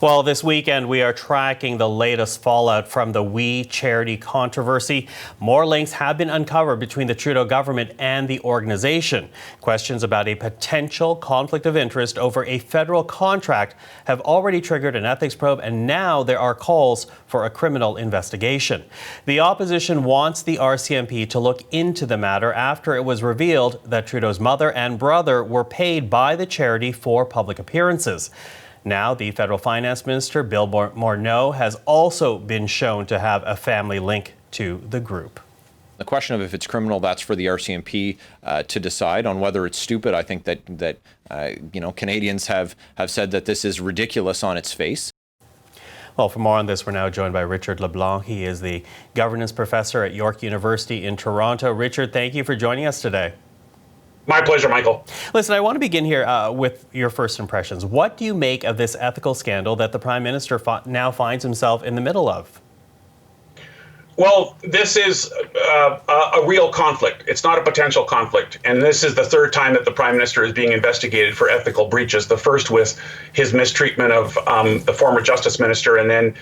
Well, this weekend we are tracking the latest fallout from the We charity controversy. More links have been uncovered between the Trudeau government and the organization. Questions about a potential conflict of interest over a federal contract have already triggered an ethics probe, and now there are calls for a criminal investigation. The opposition wants the RCMP to look into the matter after it was revealed that Trudeau's mother and brother were paid by the charity for public appearances. Now, the federal finance minister, Bill Morneau, has also been shown to have a family link to the group. The question of if it's criminal, that's for the RCMP to decide. On whether it's stupid, I think that Canadians have said that this is ridiculous on its face. Well, for more on this, we're now joined by Richard Leblanc. He is the governance professor at York University in Toronto. Richard, thank you for joining us today. My pleasure, Michael. Listen, I want to begin here with your first impressions. What do you make of this ethical scandal that the Prime Minister now finds himself in the middle of? Well, this is a real conflict. It's not a potential conflict. And this is the third time that the Prime Minister is being investigated for ethical breaches. The first with his mistreatment of the former Justice Minister, and then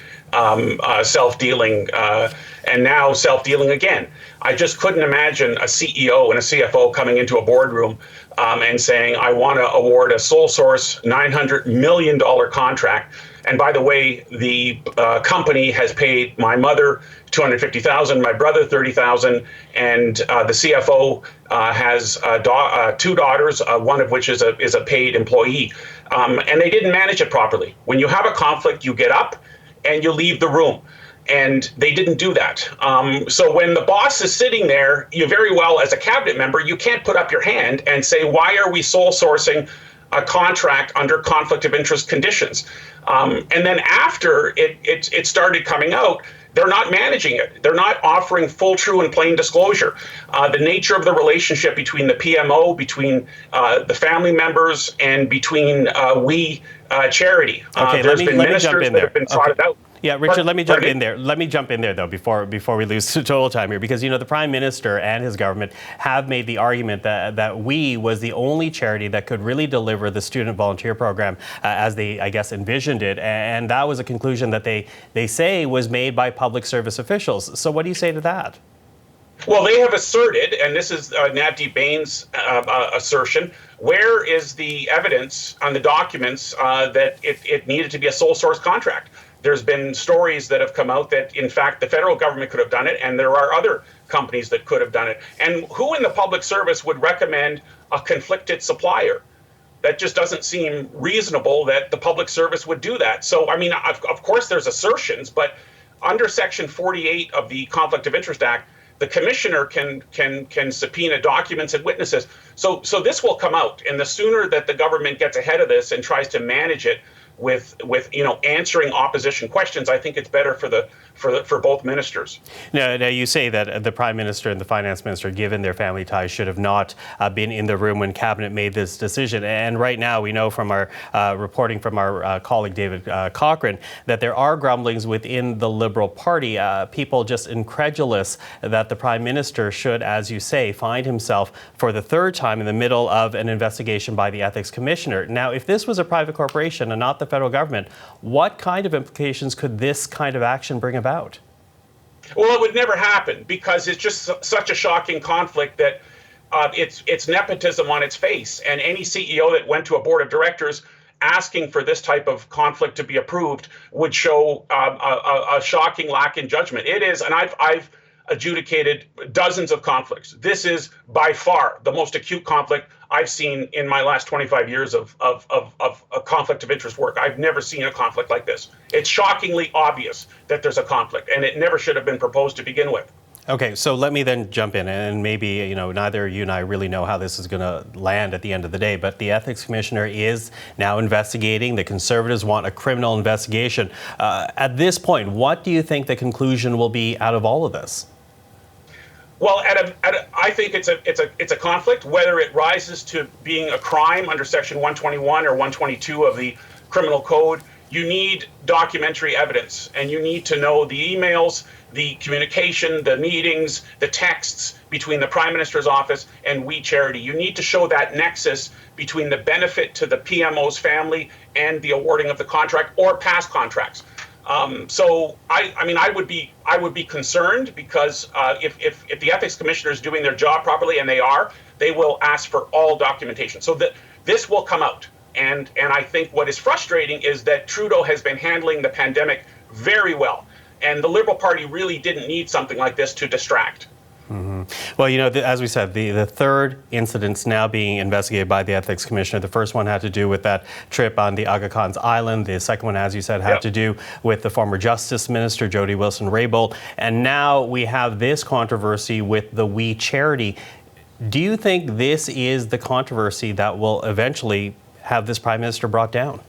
self-dealing, and now self-dealing again. I just couldn't imagine a CEO and a CFO coming into a boardroom and saying, I want to award a sole source $900 million contract. And by the way, the company has paid my mother $250,000, my brother $30,000, and the CFO has two daughters, one of which is a paid employee. And they didn't manage it properly. When you have a conflict, you get up and you leave the room. And they didn't do that. So when the boss is sitting there, you very well, as a cabinet member, you can't put up your hand and say, why are we sole sourcing a contract under conflict of interest conditions? And then after it started coming out, they're not managing it. They're not offering full, true, and plain disclosure. The nature of the relationship between the PMO, between the family members, and between We charity. Okay, there's been ministers that have been trotted out. Yeah, Richard, let me jump in there. Let me jump in there, though, before we lose total time here, because, the Prime Minister and his government have made the argument that We was the only charity that could really deliver the student volunteer program as they, I guess, envisioned it. And that was a conclusion that they say was made by public service officials. So what do you say to that? Well, they have asserted, and this is Navdeep Bain's assertion, where is the evidence on the documents that it needed to be a sole source contract? There's been stories that have come out that, in fact, the federal government could have done it, and there are other companies that could have done it. And who in the public service would recommend a conflicted supplier? That just doesn't seem reasonable that the public service would do that. So, I mean, of course, there's assertions, but under Section 48 of the Conflict of Interest Act, the commissioner can subpoena documents and witnesses. So this will come out, and the sooner that the government gets ahead of this and tries to manage it with answering opposition questions, I think it's better for both ministers. Now you say that the Prime Minister and the Finance Minister, given their family ties, should have not been in the room when Cabinet made this decision. And right now, we know from our reporting from our colleague David Cochrane that there are grumblings within the Liberal Party, people just incredulous that the Prime Minister should, as you say, find himself for the third time in the middle of an investigation by the Ethics Commissioner. Now, if this was a private corporation and not the federal government, what kind of implications could this kind of action bring about? Well, it would never happen because it's just such a shocking conflict that it's nepotism on its face. And any CEO that went to a board of directors asking for this type of conflict to be approved would show a shocking lack in judgment. It is, and I've adjudicated dozens of conflicts. This is by far the most acute conflict I've seen in my last 25 years of a conflict of interest work. I've never seen a conflict like this. It's shockingly obvious that there's a conflict, and it never should have been proposed to begin with. Okay, so let me then jump in, and maybe, neither you and I really know how this is going to land at the end of the day, but the Ethics Commissioner is now investigating. The Conservatives want a criminal investigation. At this point, what do you think the conclusion will be out of all of this? Well, I think it's a conflict. Whether it rises to being a crime under Section 121 or 122 of the Criminal Code you need documentary evidence, and you need to know the emails, the communication, the meetings, the texts between the Prime Minister's office and We Charity. You need to show that nexus between the benefit to the PMO's family and the awarding of the contract or past contracts. So I would be concerned, because if the ethics commissioner is doing their job properly, and they will ask for all documentation. So that this will come out. And I think what is frustrating is that Trudeau has been handling the pandemic very well. And the Liberal Party really didn't need something like this to distract. Mm-hmm. Well, as we said, the third incident's now being investigated by the Ethics Commissioner. The first one had to do with that trip on the Aga Khan's Island. The second one, as you said, had to do with the former Justice Minister, Jody Wilson-Raybould. And now we have this controversy with the We Charity. Do you think this is the controversy that will eventually have this Prime Minister brought down?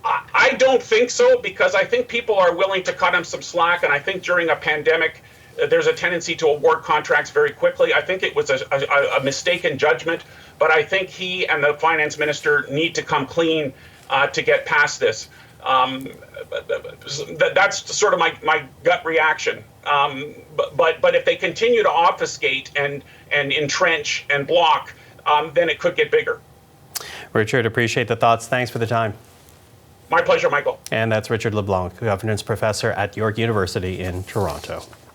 I don't think so, because I think people are willing to cut him some slack. And I think during a pandemic, there's a tendency to award contracts very quickly. I think it was a mistaken judgment, but I think he and the finance minister need to come clean to get past this. That's sort of my gut reaction. But if they continue to obfuscate and entrench and block, then it could get bigger. Richard, appreciate the thoughts. Thanks for the time. My pleasure, Michael. And that's Richard Leblanc, governance professor at York University in Toronto.